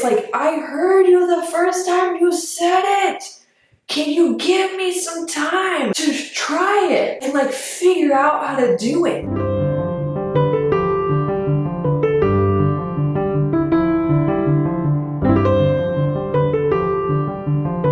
like, I heard you the first time you said it. Can you give me some time to try it and like figure out how to do it?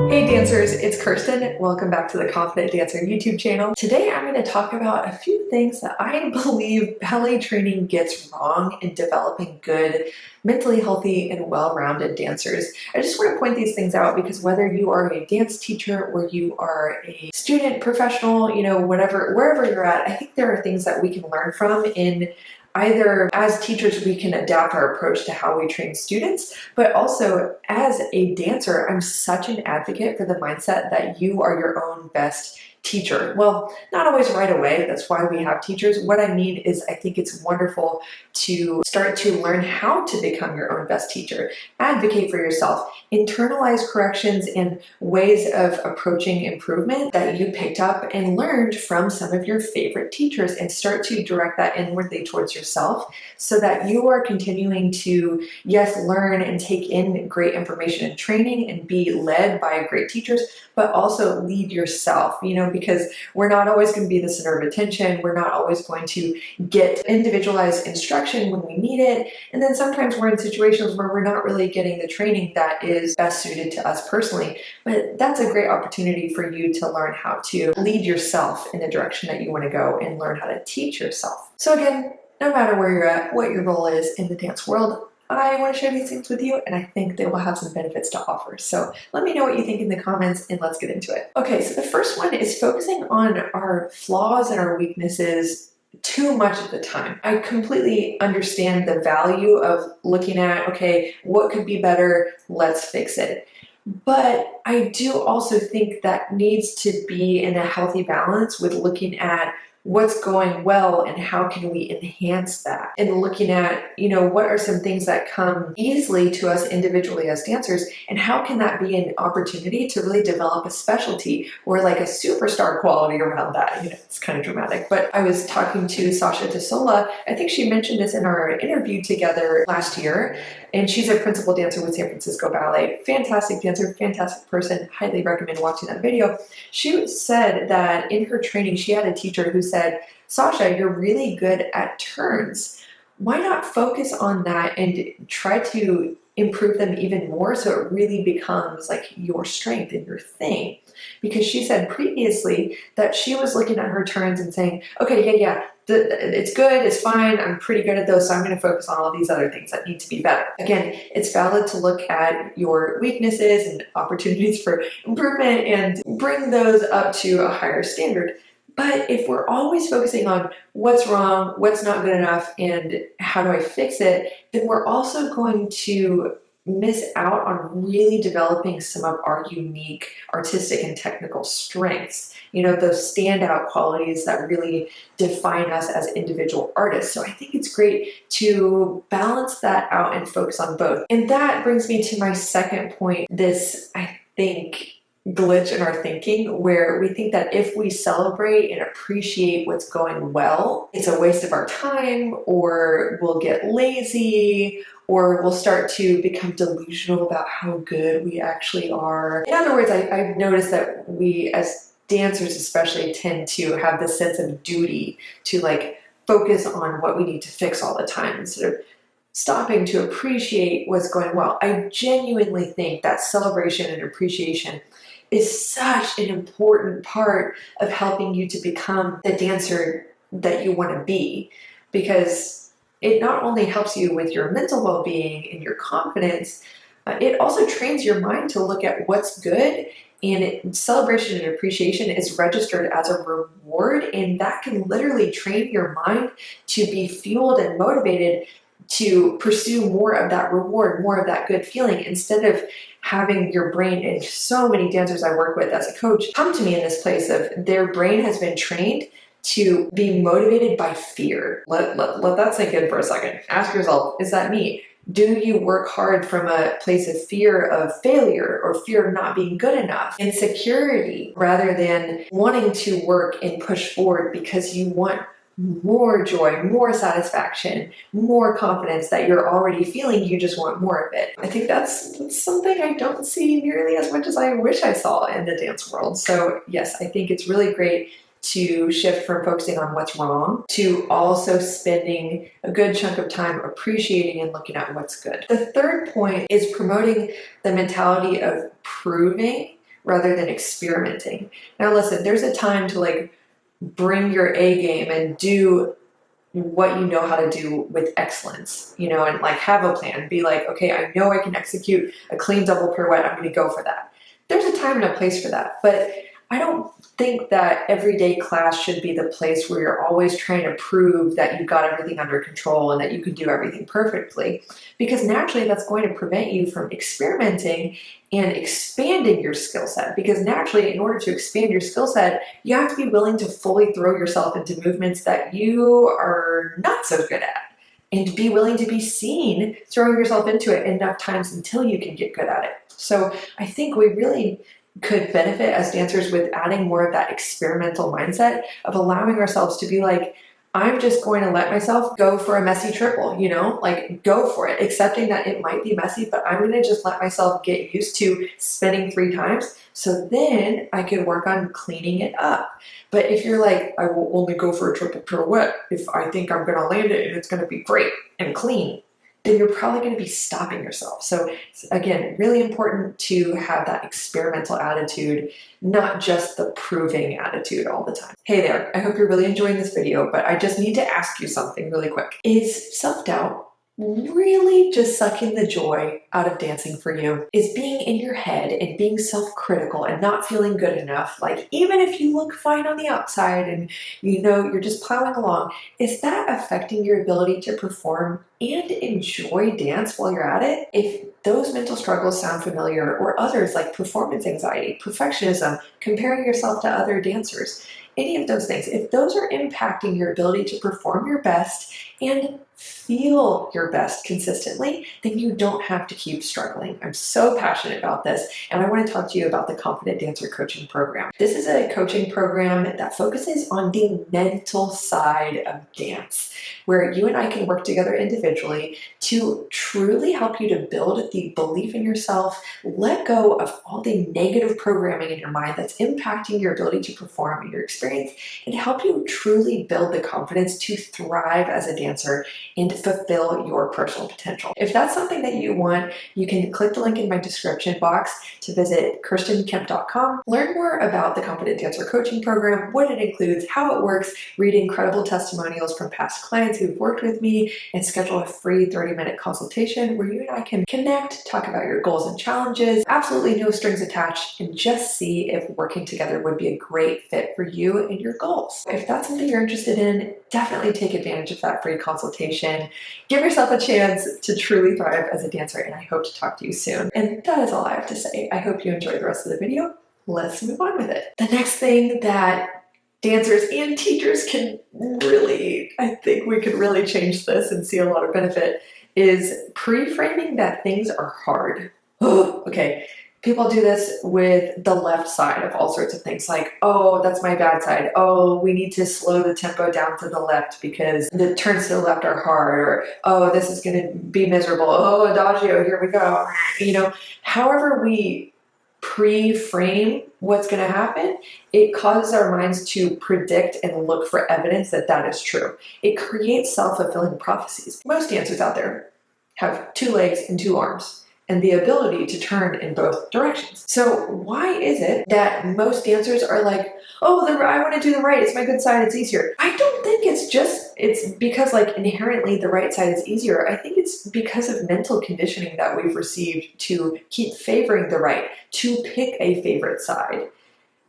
Hey dancers, it's Kirsten. Welcome back to the Confident Dancer YouTube channel. Today I'm going to talk about a few things that I believe ballet training gets wrong in developing good, mentally healthy, and well-rounded dancers. I just want to point these things out because whether you are a dance teacher or you are a student, professional, wherever you're at, I think there are things that we can learn from in either as teachers, we can adapt our approach to how we train students, but also as a dancer, I'm such an advocate for the mindset that you are your own best teacher. Well, not always right away. That's why we have teachers. What I mean is I think it's wonderful to start to learn how to become your own best teacher. Advocate for yourself. Internalize corrections and ways of approaching improvement that you picked up and learned from some of your favorite teachers, and start to direct that inwardly towards yourself so that you are continuing to, yes, learn and take in great information and training and be led by great teachers, but also lead yourself, because we're not always going to be the center of attention. We're not always going to get individualized instruction when we need it. And then sometimes we're in situations where we're not really getting the training that is best suited to us personally. But that's a great opportunity for you to learn how to lead yourself in the direction that you want to go and learn how to teach yourself. So again, no matter where you're at, what your role is in the dance world, I want to share these things with you, and I think they will have some benefits to offer. So let me know what you think in the comments, and let's get into it. Okay, so the first one is focusing on our flaws and our weaknesses too much of the time. I completely understand the value of looking at, okay, what could be better? Let's fix it. But I do also think that needs to be in a healthy balance with looking at what's going well and how can we enhance that, and looking at, what are some things that come easily to us individually as dancers, and how can that be an opportunity to really develop a specialty or like a superstar quality around that. It's kind of dramatic, but I was talking to Sasha DeSola. I think she mentioned this in our interview together last year, and she's a principal dancer with San Francisco Ballet. Fantastic dancer, fantastic person. Highly recommend watching that video. She said that in her training, she had a teacher who said, Sasha, you're really good at turns. Why not focus on that and try to improve them even more so it really becomes like your strength and your thing? Because she said previously that she was looking at her turns and saying, okay, yeah, it's good, it's fine, I'm pretty good at those, so I'm going to focus on all these other things that need to be better. Again, it's valid to look at your weaknesses and opportunities for improvement and bring those up to a higher standard. But if we're always focusing on what's wrong, what's not good enough, and how do I fix it, then we're also going to miss out on really developing some of our unique artistic and technical strengths, those standout qualities that really define us as individual artists. So I think it's great to balance that out and focus on both. And that brings me to my second point, this, I think, glitch in our thinking where we think that if we celebrate and appreciate what's going well, it's a waste of our time, or we'll get lazy, or we'll start to become delusional about how good we actually are. In other words, I've noticed that we as dancers especially tend to have this sense of duty to like focus on what we need to fix all the time instead of stopping to appreciate what's going well. I genuinely think that celebration and appreciation is such an important part of helping you to become the dancer that you want to be, because it not only helps you with your mental well-being and your confidence, it also trains your mind to look at what's good, and celebration and appreciation is registered as a reward, and that can literally train your mind to be fueled and motivated to pursue more of that reward, more of that good feeling, instead of having your brain, and so many dancers I work with as a coach come to me in this place of their brain has been trained to be motivated by fear. Let that sink in for a second. Ask yourself, is that me? Do you work hard from a place of fear of failure or fear of not being good enough, insecurity, rather than wanting to work and push forward because you want more joy, more satisfaction, more confidence that you're already feeling. You just want more of it. I think that's something I don't see nearly as much as I wish I saw in the dance world. So yes, I think it's really great to shift from focusing on what's wrong to also spending a good chunk of time appreciating and looking at what's good. The third point is promoting the mentality of proving rather than experimenting. Now listen, there's a time to like bring your A game and do what you know how to do with excellence, you know, and like have a plan. Be like, okay, I know I can execute a clean double pirouette. I'm going to go for that. There's a time and a place for that, but I don't think that everyday class should be the place where you're always trying to prove that you got everything under control and that you can do everything perfectly, because naturally that's going to prevent you from experimenting and expanding your skill set. Because naturally, in order to expand your skill set, you have to be willing to fully throw yourself into movements that you are not so good at, and be willing to be seen throwing yourself into it enough times until you can get good at it. So I think we really could benefit as dancers with adding more of that experimental mindset of allowing ourselves to be like, I'm just going to let myself go for a messy triple, you know, like go for it, accepting that it might be messy, but I'm going to just let myself get used to spinning 3 times. So then I could work on cleaning it up. But if you're like, I will only go for a triple pirouette if I think I'm going to land it and it's going to be great and clean, then you're probably going to be stopping yourself. So again, really important to have that experimental attitude, not just the proving attitude all the time. Hey there, I hope you're really enjoying this video, but I just need to ask you something really quick. Is self-doubt really just sucking the joy out of dancing for you? Is being in your head and being self-critical and not feeling good enough, like even if you look fine on the outside and you know you're just plowing along, is that affecting your ability to perform and enjoy dance while you're at it? If those mental struggles sound familiar, or others like performance anxiety, perfectionism, comparing yourself to other dancers, any of those things, if those are impacting your ability to perform your best and feel your best consistently, then you don't have to keep struggling. I'm so passionate about this, and I want to talk to you about the Confident Dancer Coaching Program. This is a coaching program that focuses on the mental side of dance, where you and I can work together individually to truly help you to build the belief in yourself, let go of all the negative programming in your mind that's impacting your ability to perform in your experience, and help you truly build the confidence to thrive as a dancer and fulfill your personal potential. If that's something that you want, you can click the link in my description box to visit kirstenkemp.com, learn more about the Confident Dancer Coaching Program, what it includes, how it works, read incredible testimonials from past clients who've worked with me, and schedule a free 30-minute consultation where you and I can connect, talk about your goals and challenges, absolutely no strings attached, and just see if working together would be a great fit for you and your goals. If that's something you're interested in, definitely take advantage of that free consultation. Give yourself a chance to truly thrive as a dancer, and I hope to talk to you soon. And that is all I have to say. I hope you enjoy the rest of the video. Let's move on with it. The next thing that dancers and teachers can really, I think we could really change this and see a lot of benefit, is pre-framing that things are hard. Okay. People do this with the left side of all sorts of things, like, oh, that's my bad side. Oh, we need to slow the tempo down to the left because the turns to the left are hard. Or, oh, this is going to be miserable. Oh, adagio, here we go. You know, however we pre-frame what's going to happen, it causes our minds to predict and look for evidence that that is true. It creates self-fulfilling prophecies. Most dancers out there have 2 legs and 2 arms, and the ability to turn in both directions. So why is it that most dancers are like, oh, I want to do the right, it's my good side, it's easier? I don't think it's because like inherently the right side is easier. I think it's because of mental conditioning that we've received to keep favoring the right, to pick a favorite side.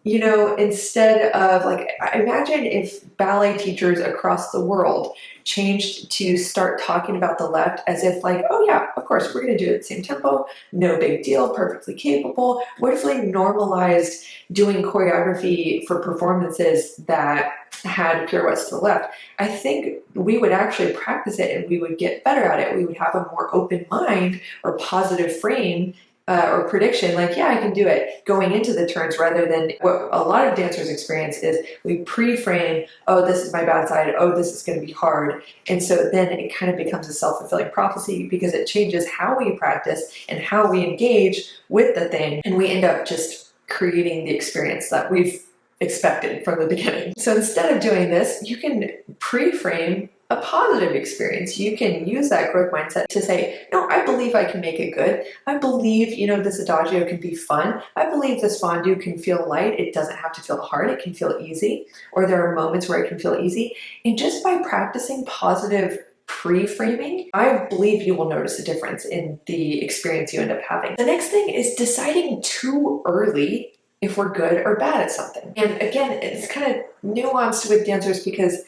You know, instead of like, imagine if ballet teachers across the world changed to start talking about the left as if like, oh yeah, of course, we're going to do it at the same tempo, no big deal, perfectly capable. What if they normalized doing choreography for performances that had pirouettes to the left? I think we would actually practice it and we would get better at it. We would have a more open mind or positive frame or prediction, like, yeah, I can do it going into the turns, rather than what a lot of dancers experience is we pre-frame, oh, this is my bad side, oh, this is going to be hard. And so then it kind of becomes a self-fulfilling prophecy because it changes how we practice and how we engage with the thing. And we end up just creating the experience that we've expected from the beginning. So instead of doing this, you can pre-frame a positive experience. You can use that growth mindset to say, no, I believe I can make it good. I believe, this adagio can be fun. I believe this fondue can feel light. It doesn't have to feel hard. It can feel easy, or there are moments where it can feel easy. And just by practicing positive pre-framing, I believe you will notice a difference in the experience you end up having. The next thing is deciding too early if we're good or bad at something. And again, it's kind of nuanced with dancers, because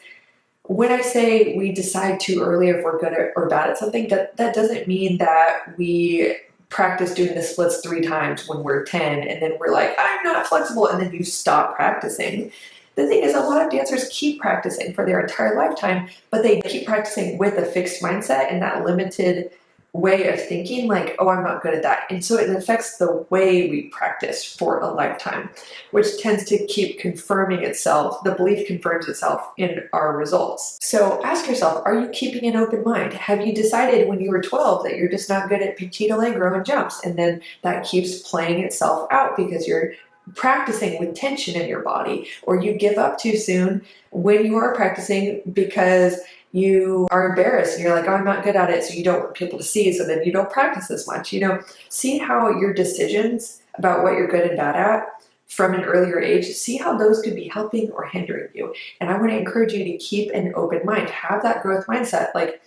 when I say we decide too early if we're good or bad at something, that doesn't mean that we practice doing the splits 3 times when we're 10 and then we're like, I'm not flexible, and then you stop practicing. The thing is, a lot of dancers keep practicing for their entire lifetime, but they keep practicing with a fixed mindset and that limited way of thinking, like, oh, I'm not good at that. And so it affects the way we practice for a lifetime, which tends to keep confirming itself. The belief confirms itself in our results. So ask yourself, are you keeping an open mind? Have you decided when you were 12 that you're just not good at petit allegro and jumps? And then that keeps playing itself out because you're practicing with tension in your body, or you give up too soon when you are practicing because you are embarrassed and you're like, oh, I'm not good at it, so you don't want people to see, so then you don't practice as much. See how your decisions about what you're good and bad at from an earlier age, see how those could be helping or hindering you. And I want to encourage you to keep an open mind, have that growth mindset, like,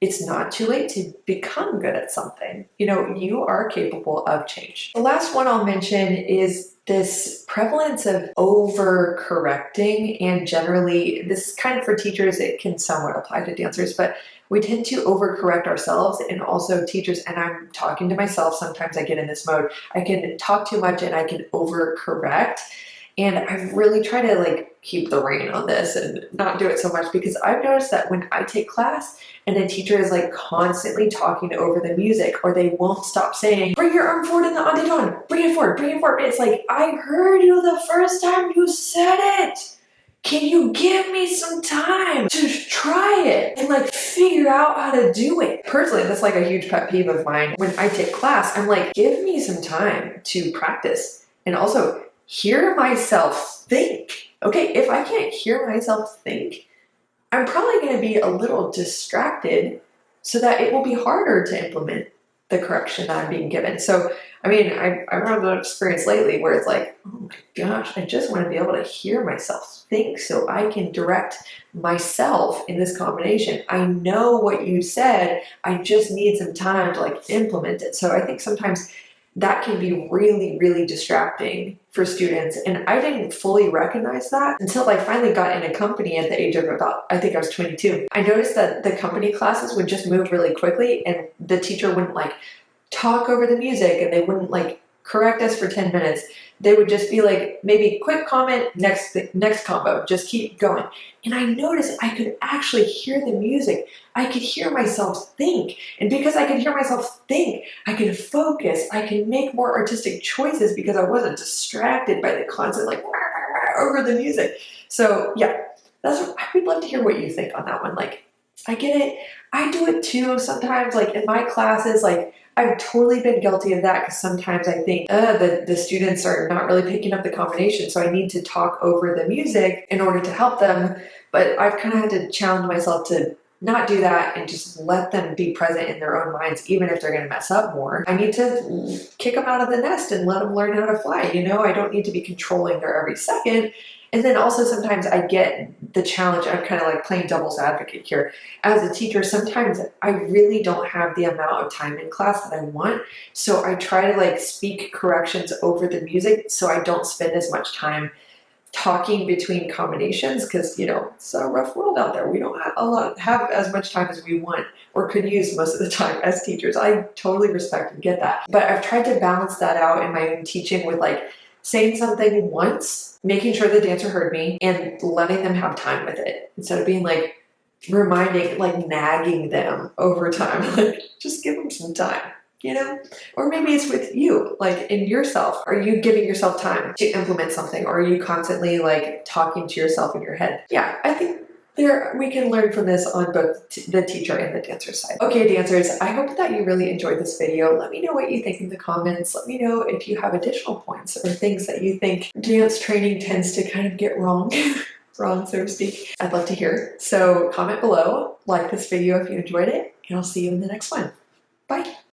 it's not too late to become good at something. You are capable of change. The last one I'll mention is this prevalence of overcorrecting, and generally, this is kind of for teachers, it can somewhat apply to dancers, but we tend to overcorrect ourselves and also teachers, and I'm talking to myself, sometimes I get in this mode. I can talk too much and I can overcorrect. And I really try to keep the rein on this and not do it so much, because I've noticed that when I take class and the teacher is constantly talking over the music, or they won't stop saying, bring your arm forward in the andedon, bring it forward, bring it forward. It's like, I heard you the first time you said it. Can you give me some time to try it and figure out how to do it? Personally, that's a huge pet peeve of mine. When I take class, I'm like, give me some time to practice. And also, hear myself think. Okay, if I can't hear myself think, I'm probably going to be a little distracted, so that it will be harder to implement the correction that I'm being given. So, I've had an experience lately where it's like, oh my gosh, I just want to be able to hear myself think so I can direct myself in this combination. I know what you said, I just need some time to implement it. So I think sometimes that can be really, really distracting for students. And I didn't fully recognize that until I finally got in a company at the age of I think I was 22. I noticed that the company classes would just move really quickly, and the teacher wouldn't talk over the music, and they wouldn't correct us for 10 minutes. They would just be maybe quick comment, next combo, just keep going. And I noticed I could actually hear the music. I could hear myself think. And because I could hear myself think, I could focus. I could make more artistic choices because I wasn't distracted by the constant over the music. So yeah, I would love to hear what you think on that one. I get it. I do it too sometimes. In my classes, I've totally been guilty of that, because sometimes I think the students are not really picking up the combination, so I need to talk over the music in order to help them. But I've kind of had to challenge myself to not do that and just let them be present in their own minds, even if they're going to mess up more. I need to kick them out of the nest and let them learn how to fly. I don't need to be controlling their every second. And then also sometimes I get the challenge, I'm kind of playing devil's advocate here. As a teacher, sometimes I really don't have the amount of time in class that I want. So I try to speak corrections over the music so I don't spend as much time talking between combinations, because it's a rough world out there. We don't have as much time as we want or could use most of the time as teachers. I totally respect and get that. But I've tried to balance that out in my own teaching with saying something once, making sure the dancer heard me, and letting them have time with it, instead of being reminding, nagging them over time. Just give them some time. you know? Or maybe it's with you, like in yourself. Are you giving yourself time to implement something? Or are you constantly like talking to yourself in your head? Yeah, I think we can learn from this on both the teacher and the dancer side. Okay, dancers, I hope that you really enjoyed this video. Let me know what you think in the comments. Let me know if you have additional points or things that you think dance training tends to kind of get wrong. Wrong, so to speak. I'd love to hear. So comment below, like this video if you enjoyed it, and I'll see you in the next one. Bye.